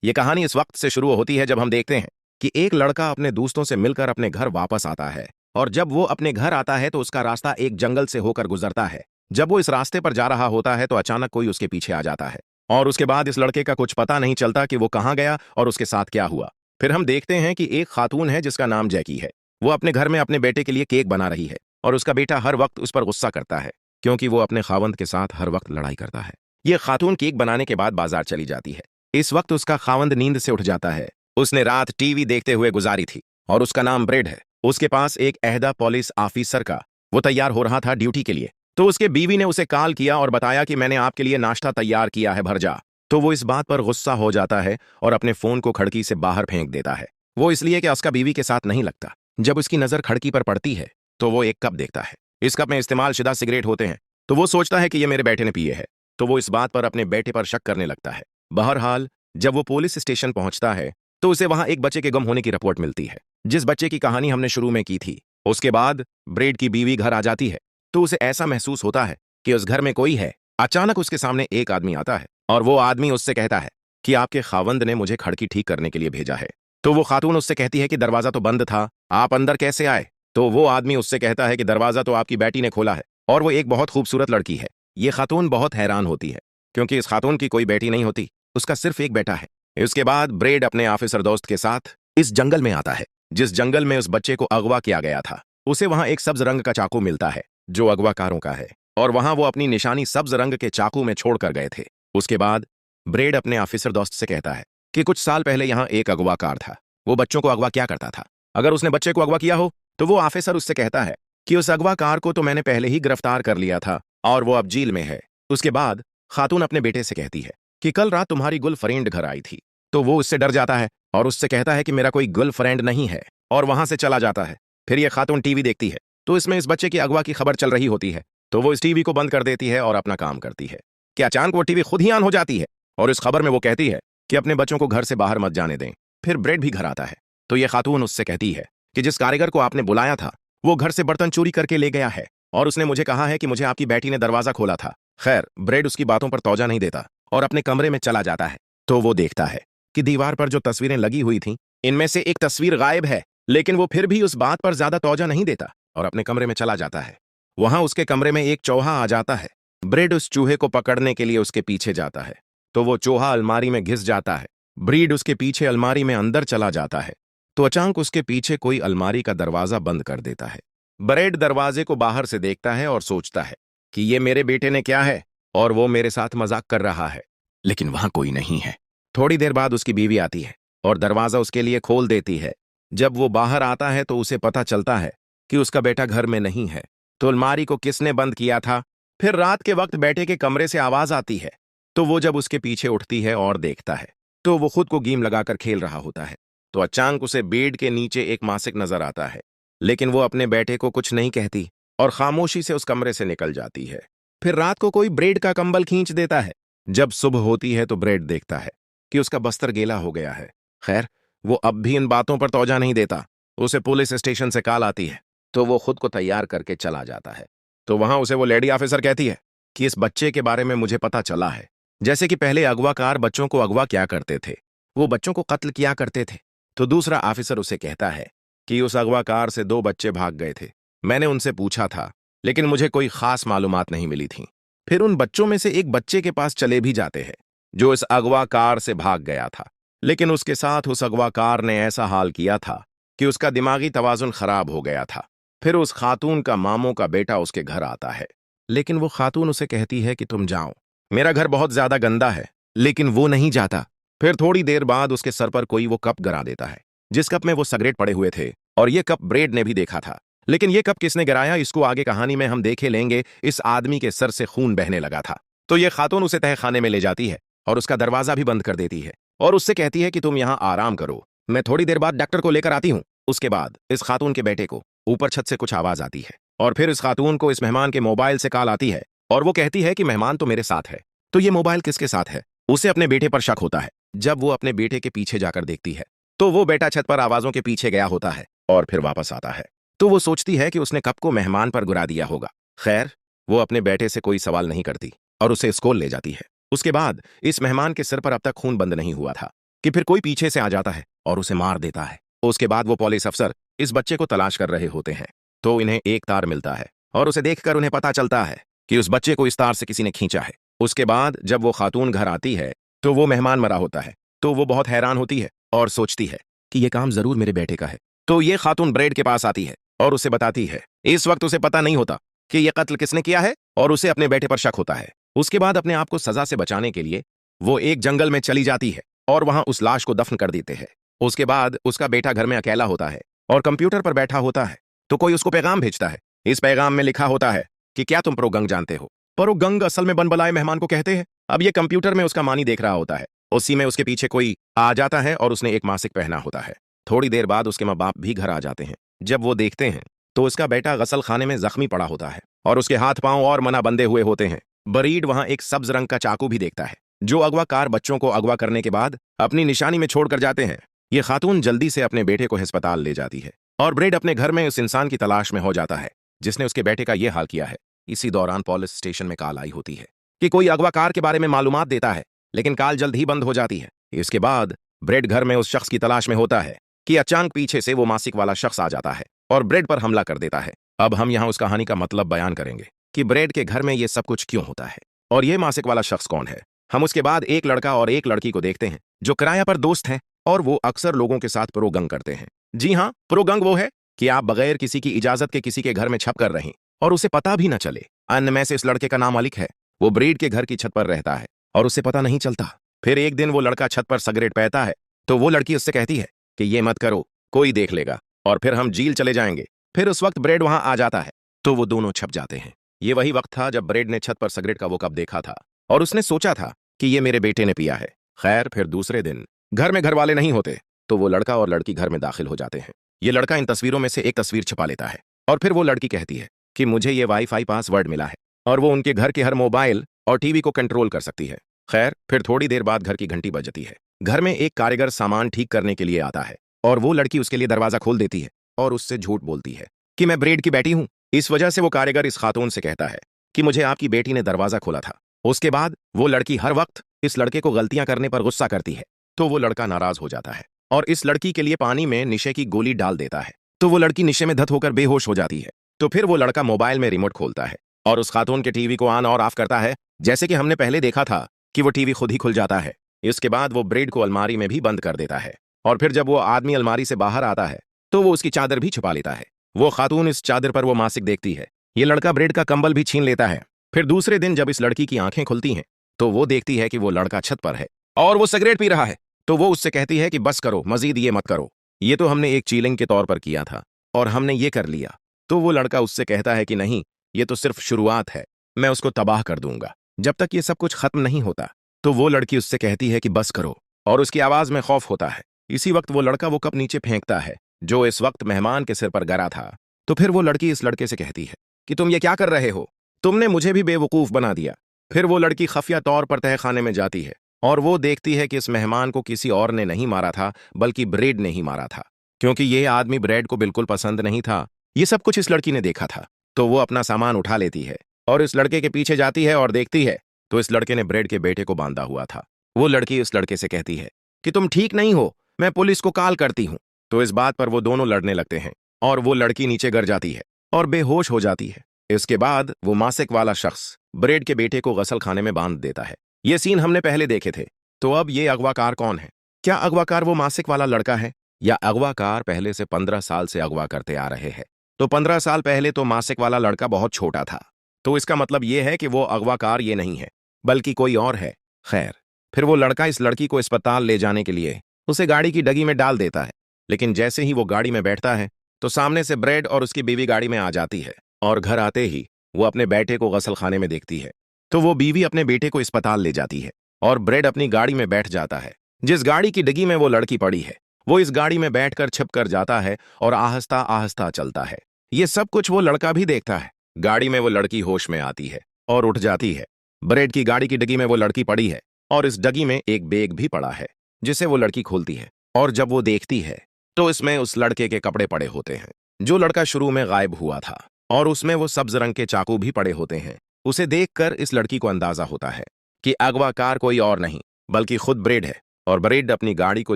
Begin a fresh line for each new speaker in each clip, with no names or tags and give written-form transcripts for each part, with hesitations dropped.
ये कहानी इस वक्त से शुरू होती है जब हम देखते हैं कि एक लड़का अपने दोस्तों से मिलकर अपने घर वापस आता है। और जब वो अपने घर आता है तो उसका रास्ता एक जंगल से होकर गुजरता है। जब वो इस रास्ते पर जा रहा होता है तो अचानक कोई उसके पीछे आ जाता है। और उसके बाद इस लड़के का कुछ पता नहीं चलता कि वो कहाँ गया और उसके साथ क्या हुआ। फिर हम देखते हैं कि एक खातून है जिसका नाम जैकी है। वो अपने घर में अपने बेटे के लिए केक बना रही है और उसका बेटा हर वक्त उस पर गुस्सा करता है क्योंकि वो अपने खावंद के साथ हर वक्त लड़ाई करता है। ये खातून केक बनाने के बाद बाजार चली जाती है। इस वक्त उसका खावंद नींद से उठ जाता है। उसने रात टीवी देखते हुए गुजारी थी और उसका नाम ब्रेड है। उसके पास एक अहदा पुलिस ऑफिसर का वो तैयार हो रहा था ड्यूटी के लिए। तो उसके बीवी ने उसे कॉल किया और बताया कि मैंने आपके लिए नाश्ता तैयार किया है, भर जा। तो वो इस बात पर गुस्सा हो जाता है और अपने फोन को खिड़की से बाहर फेंक देता है। वो इसलिए कि उसका बीवी के साथ नहीं लगता। जब उसकी नजर खिड़की पर पड़ती है तो वो एक कप देखता है। इस कप में इस्तेमाल शुदा सिगरेट होते हैं। तो वो सोचता है कि ये मेरे बेटे ने पिए है। तो वो इस बात पर अपने बेटे पर शक करने लगता है। बहरहाल जब वो पुलिस स्टेशन पहुंचता है तो उसे वहां एक बच्चे के गुम होने की रिपोर्ट मिलती है, जिस बच्चे की कहानी हमने शुरू में की थी। उसके बाद ब्रेड की बीवी घर आ जाती है तो उसे ऐसा महसूस होता है कि उस घर में कोई है। अचानक उसके सामने एक आदमी आता है और वो आदमी उससे कहता है कि आपके खावंद ने मुझे खिड़की ठीक करने के लिए भेजा है। तो वो खातून उससे कहती है कि दरवाजा तो बंद था, आप अंदर कैसे आए? तो वो आदमी उससे कहता है कि दरवाजा तो आपकी बेटी ने खोला है और वो एक बहुत खूबसूरत लड़की है। ये खातून बहुत हैरान होती है क्योंकि इस खातून की कोई बेटी नहीं होती, उसका सिर्फ एक बेटा है। इसके बाद ब्रेड अपने ऑफिसर दोस्त के साथ इस जंगल में आता है जिस जंगल में उस बच्चे को अगवा किया गया था। उसे वहां एक सब्ज रंग का चाकू मिलता है जो अगवाकारों का है और वहां वो अपनी निशानी सब्ज रंग के चाकू में छोड़कर गए थे। उसके बाद ब्रेड अपने ऑफिसर दोस्त से कहता है कि कुछ साल पहले यहां एक अगवाकार था। वो बच्चों को अगवा क्या करता था? अगर उसने बच्चे को अगवा किया हो तो वो ऑफिसर उससे कहता है कि उस अगवाकार को तो मैंने पहले ही गिरफ्तार कर लिया था और वो अब जेल में है। उसके बाद खातून अपने बेटे से कहती है कि कल रात तुम्हारी गर्लफ्रेंड घर आई थी। तो वो उससे डर जाता है और उससे कहता है कि मेरा कोई गर्लफ्रेंड नहीं है और वहां से चला जाता है। फिर ये खातून टीवी देखती है तो इसमें इस बच्चे की अगवा की खबर चल रही होती है। तो वो इस टीवी को बंद कर देती है और अपना काम करती है कि अचानक वो टीवी खुद ही ऑन हो जाती है और इस खबर में वो कहती है कि अपने बच्चों को घर से बाहर मत जाने दें। फिर ब्रेड भी घर आता है तो ये खातून उससे कहती है कि जिस कारीगर को आपने बुलाया था वो घर से बर्तन चोरी करके ले गया है और उसने मुझे कहा है कि मुझे आपकी बेटी ने दरवाजा खोला था। खैर, ब्रेड उसकी बातों पर तौजा नहीं देता और अपने कमरे में चला जाता है। तो वो देखता है कि दीवार पर जो तस्वीरें लगी हुई थीं इनमें से एक तस्वीर गायब है, लेकिन वो फिर भी उस बात पर ज्यादा तौजा नहीं देता और अपने कमरे में चला जाता है। वहां उसके कमरे में एक चूहा आ जाता है। ब्रेड उस चूहे को पकड़ने के लिए उसके पीछे जाता है तो वो चूहा अलमारी में घिस जाता है। ब्रीड उसके पीछे अलमारी में अंदर चला जाता है तो अचानक उसके पीछे कोई अलमारी का दरवाजा बंद कर देता है। ब्रेड दरवाजे को बाहर से देखता है और सोचता है कि ये मेरे बेटे ने क्या है और वो मेरे साथ मजाक कर रहा है, लेकिन वहां कोई नहीं है। थोड़ी देर बाद उसकी बीवी आती है और दरवाजा उसके लिए खोल देती है। जब वो बाहर आता है तो उसे पता चलता है कि उसका बेटा घर में नहीं है। तो अलमारी को किसने बंद किया था? फिर रात के वक्त बेटे के कमरे से आवाज आती है तो वो जब उसके पीछे उठती है और देखता है तो वो खुद को गेम लगाकर खेल रहा होता है। तो अचानक उसे बेड के नीचे एक मासिक नजर आता है, लेकिन वो अपने बेटे को कुछ नहीं कहती और खामोशी से उस कमरे से निकल जाती है। फिर रात को कोई ब्रेड का कंबल खींच देता है। जब सुबह होती है तो ब्रेड देखता है कि उसका बस्तर गीला हो गया है। खैर, वो अब भी इन बातों पर तौजा नहीं देता। उसे पुलिस स्टेशन से कॉल आती है तो वो खुद को तैयार करके चला जाता है। तो वहां उसे वो लेडी ऑफिसर कहती है कि इस बच्चे के बारे में मुझे पता चला है, जैसे कि पहले अगवाकार बच्चों को अगवा क्या करते थे, वो बच्चों को कत्ल किया करते थे। तो दूसरा ऑफिसर उसे कहता है कि उस अगवाकार से 2 बच्चे भाग गए थे। मैंने उनसे पूछा था लेकिन मुझे कोई खास मालूमात नहीं मिली थी। फिर उन बच्चों में से एक बच्चे के पास चले भी जाते हैं जो इस अगवाकार से भाग गया था, लेकिन उसके साथ उस अगवाकार ने ऐसा हाल किया था कि उसका दिमागी तवाजुन खराब हो गया था। फिर उस खातून का मामों का बेटा उसके घर आता है, लेकिन वो खातून उसे कहती है कि तुम जाओ, मेरा घर बहुत ज्यादा गंदा है। लेकिन वो नहीं जाता। फिर थोड़ी देर बाद उसके सर पर कोई वो कप गिरा देता है जिस कप में वो सिगरेट पड़े हुए थे और ये कप ब्रेड ने भी देखा था। लेकिन ये कप किसने गिराया इसको आगे कहानी में हम देखे लेंगे। इस आदमी के सर से खून बहने लगा था। तो ये खातून उसे तहखाने में ले जाती है और उसका दरवाजा भी बंद कर देती है और उससे कहती है कि तुम यहाँ आराम करो, मैं थोड़ी देर बाद डॉक्टर को लेकर आती हूँ। उसके बाद इस खातून के बेटे को ऊपर छत से कुछ आवाज आती है और फिर इस खातून को इस मेहमान के मोबाइल से कॉल आती है और वो कहती है कि मेहमान तो मेरे साथ है। तो ये मोबाइल किसके साथ है? उसे अपने बेटे पर शक होता है। जब वो अपने बेटे के पीछे जाकर देखती है तो वो बेटा छत पर आवाजों के पीछे गया होता है और फिर वापस आता है। तो वो सोचती है कि उसने कप को मेहमान पर गिरा दिया होगा। खैर, वो अपने बेटे से कोई सवाल नहीं करती और उसे स्कूल ले जाती है। उसके बाद इस मेहमान के सिर पर अब तक खून बंद नहीं हुआ था कि फिर कोई पीछे से आ जाता है और उसे मार देता है। उसके बाद वो पुलिस अफसर इस बच्चे को तलाश कर रहे होते हैं, तो इन्हें एक तार मिलता है और उसे देखकर उन्हें पता चलता है कि उस बच्चे को इस तार से किसी ने खींचा है। उसके बाद जब वो खातून घर आती है तो वो मेहमान मरा होता है, तो वो बहुत हैरान होती है और सोचती है कि ये काम जरूर मेरे बेटे का है। तो ये खातून ब्रेड के पास आती है और उसे बताती है। इस वक्त उसे पता नहीं होता कि ये कत्ल किसने किया है और उसे अपने बेटे पर शक होता है। उसके बाद अपने आप को सजा से बचाने के लिए वो एक जंगल में चली जाती है और वहां उस लाश को दफन कर देते हैं। उसके बाद उसका बेटा घर में अकेला होता है और कंप्यूटर पर बैठा होता है, तो कोई उसको पैगाम भेजता है। इस पैगाम में लिखा होता है कि क्या तुम प्रोगंग जानते हो? प्रोगंग असल में बनबलाए मेहमान को कहते हैं। अब ये कंप्यूटर में उसका मानी देख रहा होता है, उसी में उसके पीछे कोई आ जाता है और उसने एक मासिक पहना होता है। थोड़ी देर बाद उसके माँ बाप भी घर आ जाते हैं। जब वो देखते हैं तो उसका बेटा गसल खाने में जख्मी पड़ा होता है और उसके हाथ पांव और मना बंधे हुए होते हैं। ब्रीड वहां एक सब्ज रंग का चाकू भी देखता है, जो अगवाकार बच्चों को अगवा करने के बाद अपनी निशानी में छोड़कर जाते हैं। ये खातून जल्दी से अपने बेटे को अस्पताल ले जाती है और ब्रेड अपने घर में उस इंसान की तलाश में हो जाता है जिसने उसके बेटे का यह हाल किया है। इसी दौरान पुलिस स्टेशन में कॉल आई होती है कि कोई अगवाकार के बारे में मालूमात देता है, लेकिन कॉल जल्द ही बंद हो जाती है। इसके बाद ब्रेड घर में उस शख्स की तलाश में होता है कि अचानक पीछे से वो मासिक वाला शख्स आ जाता है और ब्रेड पर हमला कर देता है। अब हम यहाँ उस कहानी का मतलब बयान करेंगे कि ब्रेड के घर में ये सब कुछ क्यों होता है और ये मासिक वाला शख्स कौन है। हम उसके बाद एक लड़का और एक लड़की को देखते हैं जो किराया पर दोस्त हैं और वो अक्सर लोगों के साथ प्रोगंग करते हैं। जी हाँ, प्रोगंग वो है कि आप बगैर किसी की इजाजत के किसी के घर में छप कर रहें और उसे पता भी न चले। अन्य में से इस लड़के का नाम अलिक है। वो ब्रीड के घर की छत पर रहता है और उसे पता नहीं चलता। फिर एक दिन वो लड़का छत पर सिगरेट पीता है, तो वो लड़की उससे कहती है कि ये मत करो, कोई देख लेगा और फिर हम जेल चले जाएंगे। फिर उस वक्त ब्रेड वहां आ जाता है, तो वो दोनों छप जाते हैं। ये वही वक्त था जब ब्रेड ने छत पर सिगरेट का वो कप देखा था और उसने सोचा था कि ये मेरे बेटे ने पिया है। खैर, फिर दूसरे दिन घर में घर वाले नहीं होते, तो वो लड़का और लड़की घर में दाखिल हो जाते हैं। ये लड़का इन तस्वीरों में से एक तस्वीर छिपा लेता है और फिर वो लड़की कहती है कि मुझे ये वाईफाई पासवर्ड मिला है और वो उनके घर के हर मोबाइल और टीवी को कंट्रोल कर सकती है। खैर, फिर थोड़ी देर बाद घर की घंटी बजती है। घर में एक कारीगर सामान ठीक करने के लिए आता है और वो लड़की उसके लिए दरवाजा खोल देती है और उससे झूठ बोलती है कि मैं ब्रेड की बेटी हूं। इस वजह से वो कारीगर इस खातून से कहता है कि मुझे आपकी बेटी ने दरवाजा खोला था। उसके बाद वो लड़की हर वक्त इस लड़के को गलतियां करने पर गुस्सा करती है, तो वो लड़का नाराज हो जाता है और इस लड़की के लिए पानी में निशे की गोली डाल देता है, तो वो लड़की निशे में धत होकर बेहोश हो जाती है। तो फिर वो लड़का मोबाइल में रिमोट खोलता है और उस खातून के टीवी को ऑन और ऑफ करता है, जैसे कि हमने पहले देखा था कि वो टीवी खुद ही खुल जाता है। इसके बाद वो ब्रेड को अलमारी में भी बंद कर देता है और फिर जब वो आदमी अलमारी से बाहर आता है तो वो उसकी चादर भी छुपा लेता है। वो खातून इस चादर पर वो मासिक देखती है। ये लड़का ब्रेड का कंबल भी छीन लेता है। फिर दूसरे दिन जब इस लड़की की आंखें खुलती हैं तो वो देखती है कि वो लड़का छत पर है और वो सिगरेट पी रहा है, तो वो उससे कहती है कि बस करो, मजीद ये मत करो, ये तो हमने एक चीलिंग के तौर पर किया था और हमने ये कर लिया। तो वो लड़का उससे कहता है कि नहीं, ये तो सिर्फ शुरुआत है, मैं उसको तबाह कर दूंगा जब तक ये सब कुछ खत्म नहीं होता। तो वो लड़की उससे कहती है कि बस करो और उसकी आवाज में खौफ होता है। इसी वक्त वो लड़का वो कप नीचे फेंकता है जो इस वक्त मेहमान के सिर पर गिरा था। तो फिर वो लड़की इस लड़के से कहती है कि तुम ये क्या कर रहे हो, तुमने मुझे भी बेवकूफ बना दिया। फिर वो लड़की खफिया तौर पर तहखाने में जाती है और वो देखती है कि इस मेहमान को किसी और ने नहीं मारा था बल्कि ब्रेड ने ही मारा था, क्योंकि ये आदमी ब्रेड को बिल्कुल पसंद नहीं था। ये सब कुछ इस लड़की ने देखा था। तो वो अपना सामान उठा लेती है और इस लड़के के पीछे जाती है और देखती है तो इस लड़के ने ब्रेड के बेटे को बांधा हुआ था। वो लड़की इस लड़के से कहती है कि तुम ठीक नहीं हो, मैं पुलिस को कॉल करती हूँ। तो इस बात पर वो दोनों लड़ने लगते हैं और वो लड़की नीचे गिर जाती है और बेहोश हो जाती है। इसके बाद वो मासिक वाला शख्स ब्रेड के बेटे को गसल खाने में बांध देता है। ये सीन हमने पहले देखे थे। तो अब ये अगवाकार कौन है? क्या अगवाकार वो मासिक वाला लड़का है या अगवाकार पहले से 15 साल से अगवा करते आ रहे हैं? तो 15 साल पहले तो मासिक वाला लड़का बहुत छोटा था, तो इसका मतलब ये है कि वो अगवाकार ये नहीं है बल्कि कोई और है। खैर, फिर वो लड़का इस लड़की को अस्पताल ले जाने के लिए उसे गाड़ी की डगी में डाल देता है, लेकिन जैसे ही वो गाड़ी में बैठता है तो सामने से ब्रेड और उसकी बीवी गाड़ी में आ जाती है और घर आते ही वो अपने बेटे को गसल खाने में देखती है। तो वो बीवी अपने बेटे को अस्पताल ले जाती है और ब्रेड अपनी गाड़ी में बैठ जाता है। जिस गाड़ी की डगी में वो लड़की पड़ी है वो इस गाड़ी में बैठकर छिप कर जाता है और आहिस्ता आहिस्ता चलता है। ये सब कुछ वो लड़का भी देखता है। गाड़ी में वो लड़की होश में आती है और उठ जाती है। ब्रेड की गाड़ी की डगी में वो लड़की पड़ी है और इस डगी में एक बैग भी पड़ा है जिसे वो लड़की खोलती है और जब वो देखती है तो इसमें उस लड़के के कपड़े पड़े होते हैं जो लड़का शुरू में गायब हुआ था और उसमें वो सब्ज रंग के चाकू भी पड़े होते हैं। उसे देखकर इस लड़की को अंदाजा होता है कि अगवाकार कोई और नहीं बल्कि खुद ब्रेड है और ब्रेड अपनी गाड़ी को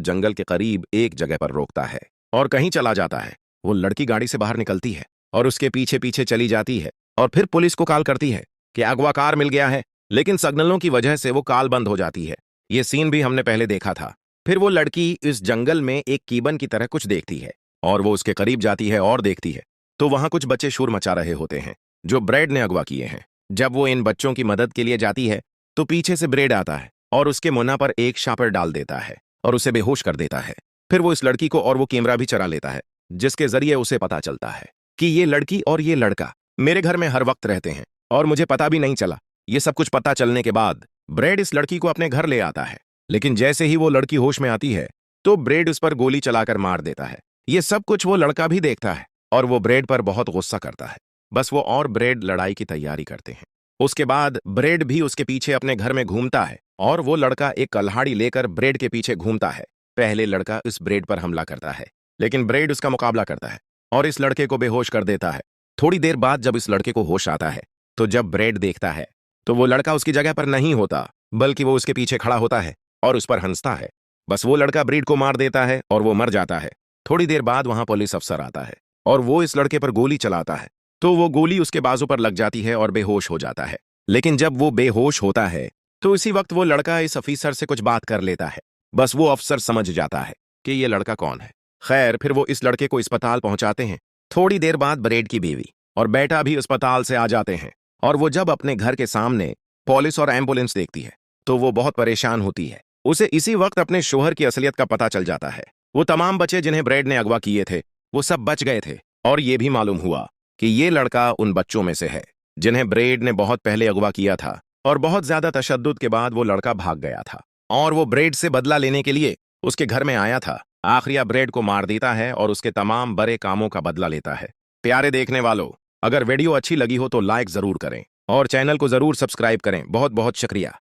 जंगल के करीब एक जगह पर रोकता है और कहीं चला जाता है। वो लड़की गाड़ी से बाहर निकलती है और उसके पीछे पीछे चली जाती है और फिर पुलिस को कॉल करती है कि अगवाकार मिल गया है, लेकिन सिग्नलों की वजह से वो कॉल बंद हो जाती है। ये सीन भी हमने पहले देखा था। फिर वो लड़की इस जंगल में एक कीबन की तरह कुछ देखती है और वो उसके करीब जाती है और देखती है तो वहां कुछ बच्चे शोर मचा रहे होते हैं जो ब्रेड ने अगवा किए हैं। जब वो इन बच्चों की मदद के लिए जाती है तो पीछे से ब्रेड आता है और उसके मुन्ना पर एक शापर डाल देता है और उसे बेहोश कर देता है। फिर वो इस लड़की को और वो कैमरा भी चरा लेता है जिसके जरिए उसे पता चलता है कि ये लड़की और ये लड़का मेरे घर में हर वक्त रहते हैं और मुझे पता भी नहीं चला। ये सब कुछ पता चलने के बाद ब्रेड इस लड़की को अपने घर ले आता है, लेकिन जैसे ही वो लड़की होश में आती है तो ब्रेड उस पर गोली चलाकर मार देता है। ये सब कुछ वो लड़का भी देखता है और वो ब्रेड पर बहुत गुस्सा करता है। बस वो और ब्रेड लड़ाई की तैयारी करते हैं। उसके बाद ब्रेड भी उसके पीछे अपने घर में घूमता है और वो लड़का एक कल्हाड़ी लेकर ब्रेड के पीछे घूमता है। पहले लड़का इस ब्रेड पर हमला करता है, लेकिन ब्रेड उसका मुकाबला करता है और इस लड़के को बेहोश कर देता है। थोड़ी देर बाद जब इस लड़के को होश आता है तो जब ब्रेड देखता है तो वो लड़का उसकी जगह पर नहीं होता, बल्कि वो उसके पीछे खड़ा होता है और उस पर हंसता है। बस वो लड़का ब्रेड को मार देता है और वो मर जाता है। थोड़ी देर बाद वहां पुलिस अफसर आता है और वो इस लड़के पर गोली चलाता है तो वो गोली उसके बाजू पर लग जाती है और बेहोश हो जाता है। लेकिन जब वो बेहोश होता है तो इसी वक्त वो लड़का इस अफीसर से कुछ बात कर लेता है। बस वो अफसर समझ जाता है कि ये लड़का कौन है। खैर, फिर वो इस लड़के को अस्पताल पहुंचाते हैं। थोड़ी देर बाद ब्रेड की बीवी और बेटा भी अस्पताल से आ जाते हैं और वो जब अपने घर के सामने पुलिस और एम्बुलेंस देखती है तो वो बहुत परेशान होती है। उसे इसी वक्त अपने शोहर की असलियत का पता चल जाता है। वो तमाम बच्चे जिन्हें ब्रेड ने अगवा किए थे वो सब बच गए थे और ये भी मालूम हुआ कि ये लड़का उन बच्चों में से है जिन्हें ब्रेड ने बहुत पहले अगवा किया था और बहुत ज्यादा तशद्दुद के बाद वो लड़का भाग गया था और वो ब्रेड से बदला लेने के लिए उसके घर में आया था। आखिर ब्रेड को मार देता है और उसके तमाम बड़े कामों का बदला लेता है। प्यारे देखने वालों, अगर वीडियो अच्छी लगी हो तो लाइक जरूर करें और चैनल को जरूर सब्सक्राइब करें। बहुत बहुत शुक्रिया।